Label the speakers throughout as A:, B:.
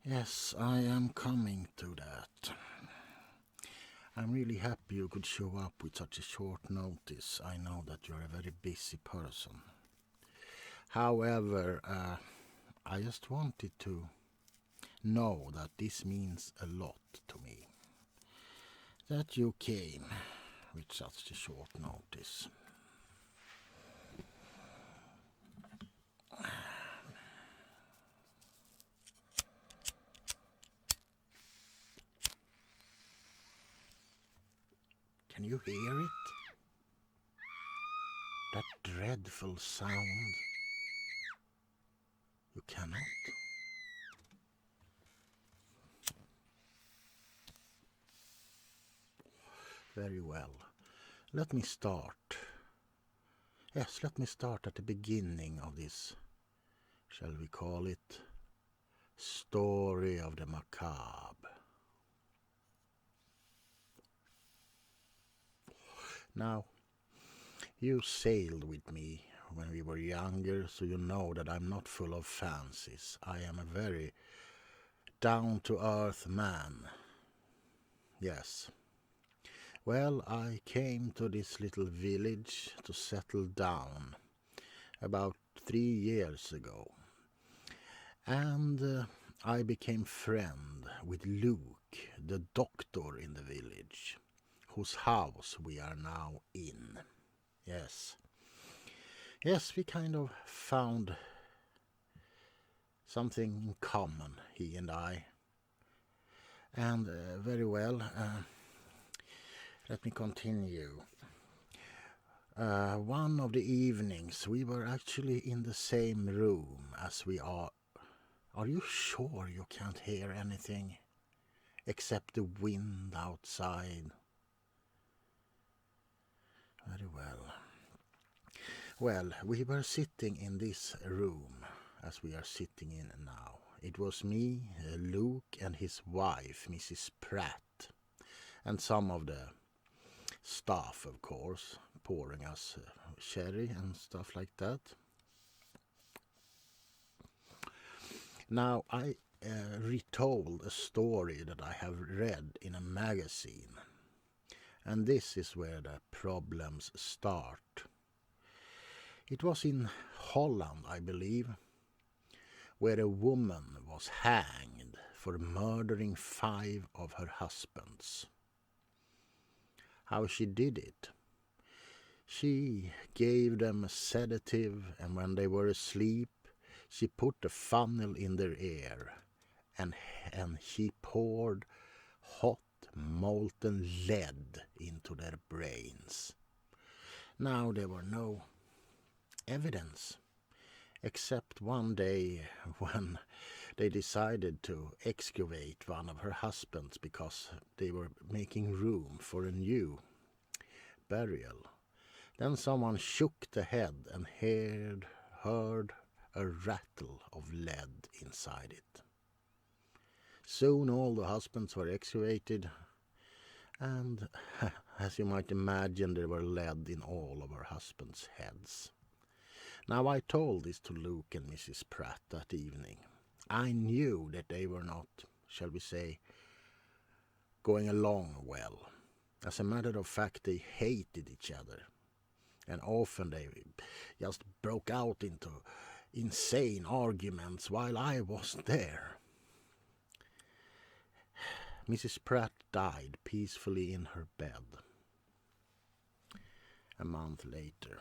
A: Yes, I am coming to that. I'm really happy you could show up with such a short notice. I know that you're a very busy person. However, I just wanted to know that this means a lot to me. That you came with such a short notice. Can you hear it? That dreadful sound. You cannot? Very well. Let me start. Yes, let me start at the beginning of this, shall we call it, story of the macabre. Now, you sailed with me when we were younger, so you know that I'm not full of fancies. I am a very down-to-earth man. Yes. Well, I came to this little village to settle down about 3 years ago. And I became friend with Luke, the doctor in the village, whose house we are now in. Yes. Yes, we kind of found something in common, he and I. And very well, let me continue. One of the evenings we were actually in the same room as we are. Are you sure you can't hear anything except the wind outside? Very well. Well, we were sitting in this room as we are sitting in now. It was me, Luke, and his wife, Mrs. Pratt, and some of the staff, of course, pouring us sherry and stuff like that. Now, I retold a story that I have read in a magazine, and this is where the problems start. It was in Holland, I believe, where a woman was hanged for murdering 5 of her husbands. How she did it? She gave them a sedative, and when they were asleep, she put a funnel in their ear, and she poured hot molten lead into their brains. Now there were no evidence, except one day when they decided to excavate one of her husbands because they were making room for a new burial. Then someone shook the head and heard a rattle of lead inside it. Soon all the husbands were excavated, and as you might imagine, there were lead in all of her husbands' heads. Now I told this to Luke and Mrs. Pratt that evening. I knew that they were not, shall we say, going along well. As a matter of fact, they hated each other, and often they just broke out into insane arguments while I wasn't there. Mrs. Pratt died peacefully in her bed a month later.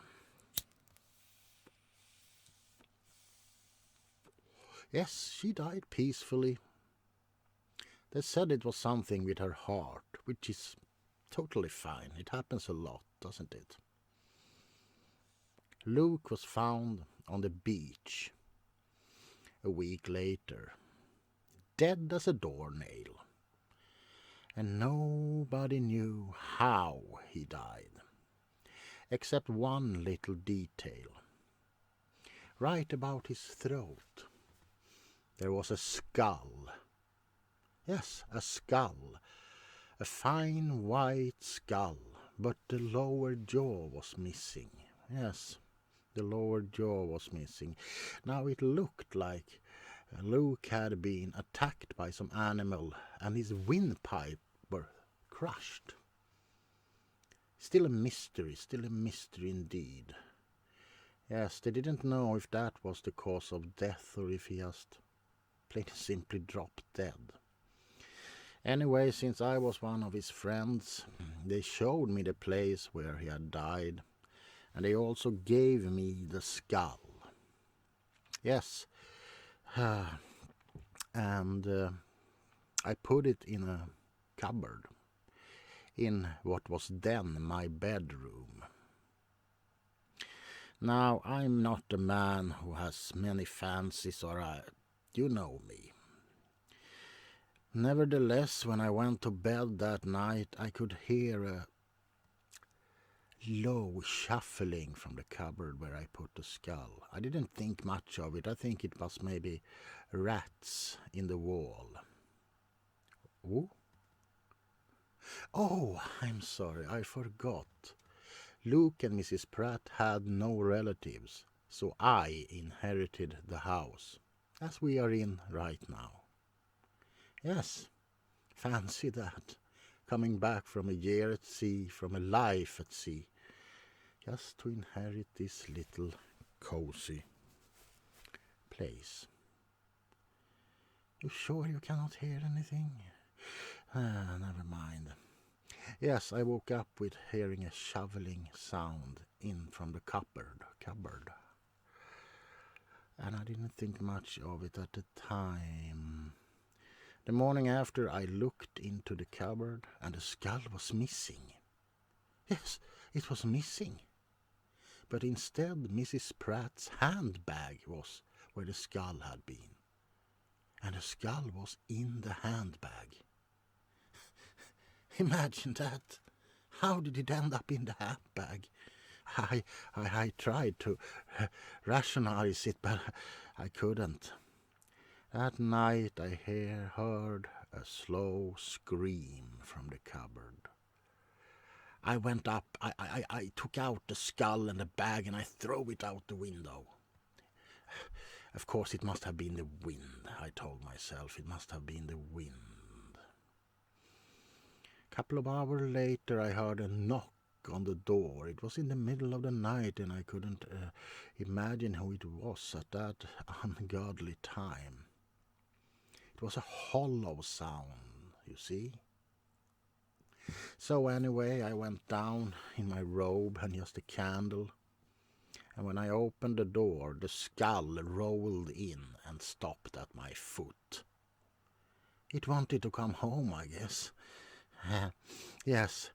A: Yes, she died peacefully. They said it was something with her heart, which is totally fine. It happens a lot, doesn't it? Luke was found on the beach a week later, dead as a doornail, and nobody knew how he died, except one little detail. Right about his throat, there was a skull. Yes, a skull. A fine white skull, but the lower jaw was missing. Yes, the lower jaw was missing. Now it looked like Luke had been attacked by some animal and his windpipe were crushed. Still a mystery indeed. Yes, they didn't know if that was the cause of death or if he just plain and simply dropped dead. Anyway, since I was one of his friends, they showed me the place where he had died, and they also gave me the skull. Yes, and I put it in a cupboard in what was then my bedroom. Now, I'm not a man who has many fancies, you know me. Nevertheless, when I went to bed that night, I could hear a low shuffling from the cupboard where I put the skull. I didn't think much of it. I think it was maybe rats in the wall. Oh, I'm sorry, I forgot. Luke and Mrs. Pratt had no relatives, so I inherited the house, as we are in right now. Yes, fancy that. Coming back from a year at sea, from a life at sea, just to inherit this little cozy place. You sure you cannot hear anything? Never mind. Yes, I woke up with hearing a shoveling sound in from the cupboard. And I didn't think much of it at the time. The morning after, I looked into the cupboard and the skull was missing. Yes, it was missing. But instead, Mrs. Pratt's handbag was where the skull had been. And the skull was in the handbag. Imagine that. How did it end up in the handbag? I tried to rationalize it, but I couldn't. That night I heard a slow scream from the cupboard. I went up, I took out the skull and the bag and I threw it out the window. Of course it must have been the wind, I told myself. It must have been the wind. A couple of hours later I heard a knock on the door. It was in the middle of the night and I couldn't imagine who it was at that ungodly time. It was a hollow sound, you see. So anyway, I went down in my robe and just a candle. And when I opened the door, the skull rolled in and stopped at my foot. It wanted to come home, I guess. Yes,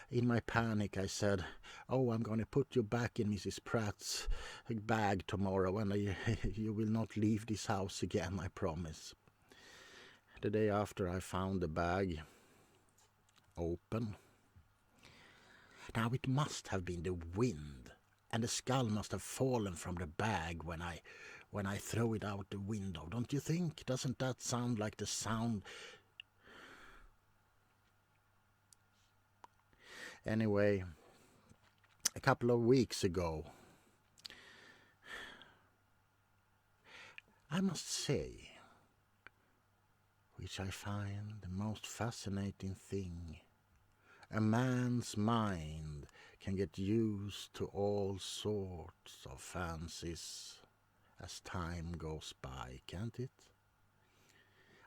A: in my panic I said, "Oh, I'm going to put you back in Mrs. Pratt's bag tomorrow and you will not leave this house again, I promise." The day after I found the bag open. Now it must have been the wind, and the skull must have fallen from the bag when I threw it out the window. Don't you think? Doesn't that sound like the sound? Anyway, a couple of weeks ago, I must say, which I find the most fascinating thing, a man's mind can get used to all sorts of fancies as time goes by, can't it?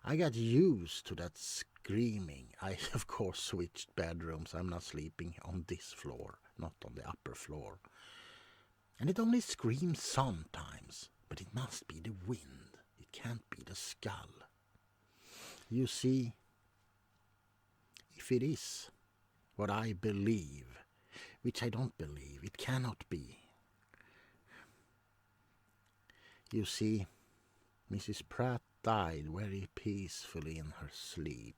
A: I got used to that screaming. I, of course, switched bedrooms. I'm not sleeping on this floor, not on the upper floor. And it only screams sometimes, but it must be the wind. It can't be the skull. You see, if it is what I believe, which I don't believe, it cannot be. You see, Mrs. Pratt died very peacefully in her sleep.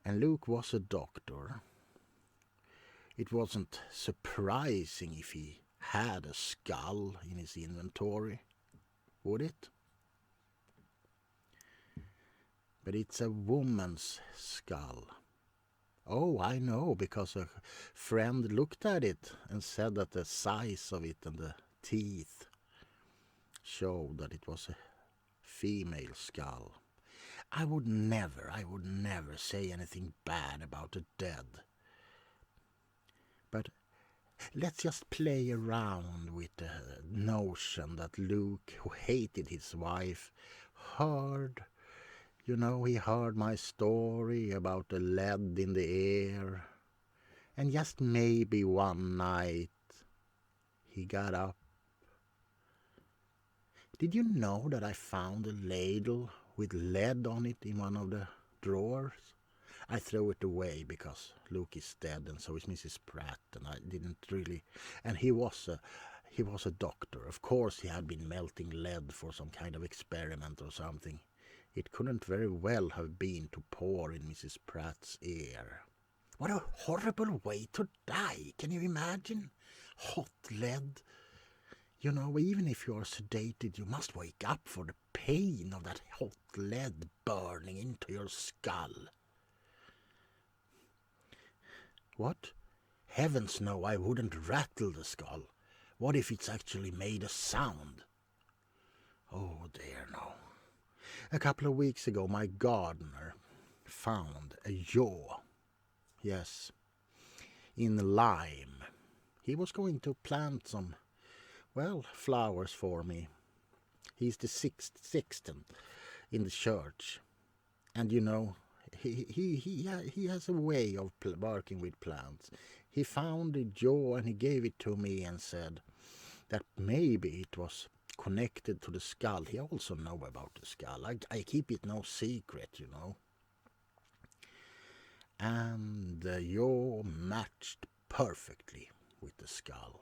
A: And Luke was a doctor. It wasn't surprising if he had a skull in his inventory, would it? But it's a woman's skull. Oh, I know, because a friend looked at it and said that the size of it and the teeth showed that it was a female skull. I would never say anything bad about the dead. But let's just play around with the notion that Luke, who hated his wife, heard my story about the lead in the air. And just maybe one night he got up. Did you know that I found a ladle with lead on it in one of the drawers? I threw it away because Luke is dead and so is Mrs. Pratt, and I didn't really... And he was a doctor. Of course he had been melting lead for some kind of experiment or something. It couldn't very well have been to pour in Mrs. Pratt's ear. What a horrible way to die, can you imagine? Hot lead. You know, even if you're sedated, you must wake up for the pain of that hot lead burning into your skull. What? Heavens no, I wouldn't rattle the skull. What if it's actually made a sound? Oh dear no. A couple of weeks ago my gardener found a jaw. Yes, in lime. He was going to plant some, flowers for me. He's the sexton in the church. And you know, he has a way of working with plants. He found a jaw and he gave it to me and said that maybe it was connected to the skull. He also know about the skull. I keep it no secret, you know. And the jaw matched perfectly with the skull.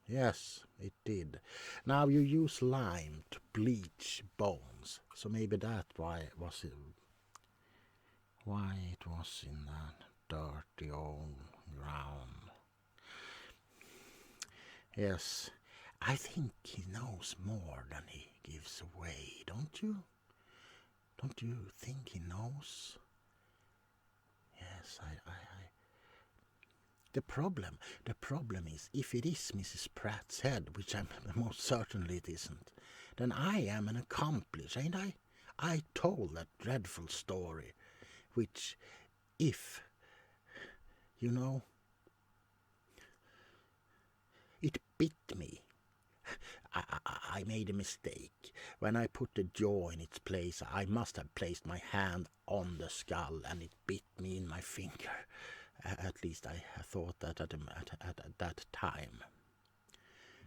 A: Yes, it did. Now you use lime to bleach bones, so maybe that's why it was in that dirty old ground. Yes, I think he knows more than he gives away, don't you? Don't you think he knows? Yes, The problem is, if it is Mrs. Pratt's head, which I'm most certainly it isn't, then I am an accomplice, ain't I? I told that dreadful story, which, if, you know, it bit me. I made a mistake. When I put the jaw in its place, I must have placed my hand on the skull, and it bit me in my finger. At least I thought that at that time.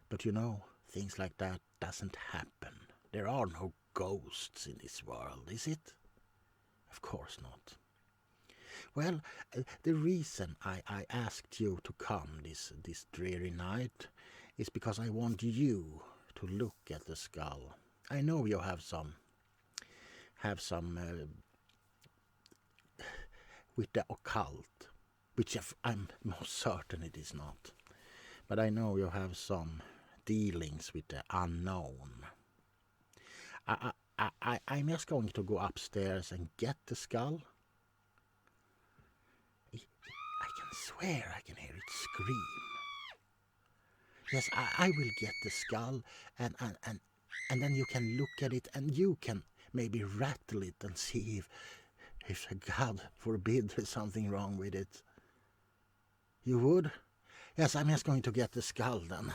A: But you know, things like that doesn't happen. There are no ghosts in this world, is it? Of course not. Well, the reason I asked you to come this dreary night is because I want you to look at the skull. I know you have some with the occult, which I'm most certain it is not. But I know you have some dealings with the unknown. I'm just going to go upstairs and get the skull. I can swear I can hear it scream. Yes, I will get the skull, and then you can look at it, and you can maybe rattle it and see if God forbid there's something wrong with it. You would? Yes, I'm just going to get the skull then.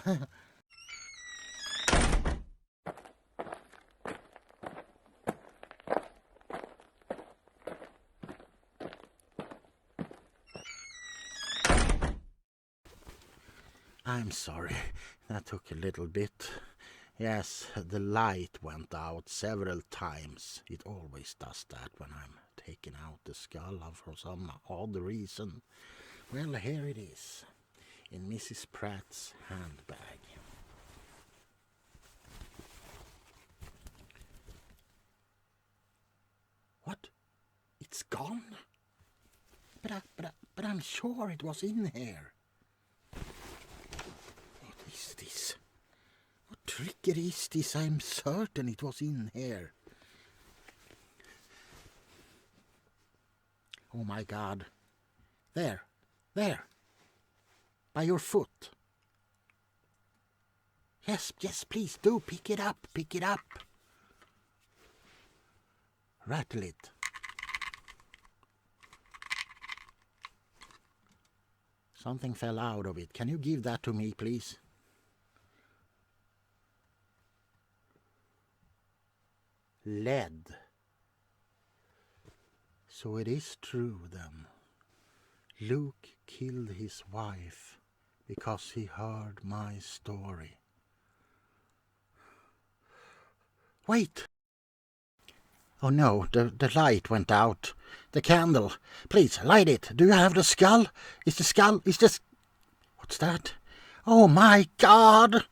A: I'm sorry, that took a little bit. Yes, the light went out several times. It always does that when I'm taking out the skull for some odd reason. Well, here it is, in Mrs. Pratt's handbag. What? It's gone? But I'm sure it was in here. What is this? What trickery is this? I'm certain it was in here. Oh my God. There. By your foot. Yes, please do. Pick it up. Rattle it. Something fell out of it. Can you give that to me, please? Lead. So it is true then. Luke killed his wife because he heard my story. Wait! Oh no, the light went out. The candle. Please, light it. Do you have the skull? Is the skull... What's that? Oh my God!